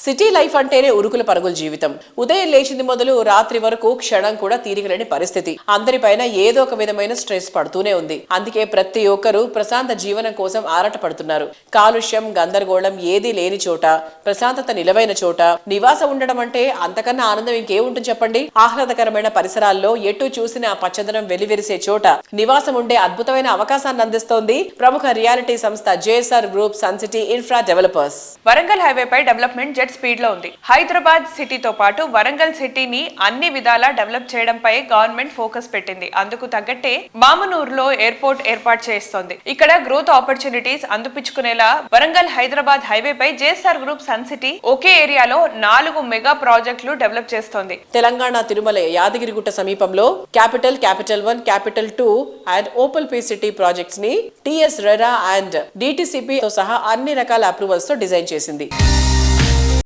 City life అంటేనే ఉరుకుల పరుగుల జీవితం. ఉదయం లేచింది మొదలు రాత్రి వరకు క్షణం కూడా తీరికలేని పరిస్థితి. అందరిపైన ఏదో ఒక విధమైన స్ట్రెస్ పడుతూనే ఉంది. అందుకే ప్రతి ఒక్కరూ ప్రశాంత జీవనం కోసం ఆరాటపడుతున్నారు. కాలుష్యం, గందరగోళం ఏదీ లేని చోట, ప్రశాంతత నిలవైన చోట నివాసం ఉండడం అంటే అంతకన్నా ఆనందం ఇంకేముంటుంది చెప్పండి. ఆహ్లాదకరమైన పరిసరాల్లో ఎటు చూసిన పచ్చదనం వెలివిరిసే చోట నివాసం ఉండే అద్భుతమైన అవకాశాన్ని అందిస్తోంది ప్రముఖ రియాలిటీ సంస్థ JSR group Sun City infra developers. Warangal హైవేపై డెవలప్మెంట్ జెట్ స్పీడ్ లో ఉంది. హైదరాబాద్ సిటీతో పాటు వరంగల్ సిటీని అన్ని విధాలా డెవలప్ చేయడంపై గవర్నమెంట్ ఫోకస్ పెట్టింది. అందుకు తగ్గట్టే మామనూరులో ఎయిర్పోర్ట్ ఏర్పాటు చేస్తోంది. ఇక్కడ గ్రోత్ ఆపర్చునిటీస్ అందిపుచ్చుకునేలా వరంగల్ హైదరాబాద్ హైవేపై JSR గ్రూప్ సన్ సిటీ ఒకే ఏరియాలో 4 మెగా ప్రాజెక్టులు డెవలప్ చేస్తోంది. తెలంగాణ తిరుమల యాదగిరిగుట్ట సమీపంలో capital 1, capital 2 and Opal P city projects ని TS రెరా అండ్ DTCP తో సహా అన్ని రకాల అప్రూవల్స్ తో డిజైన్ చేసింది.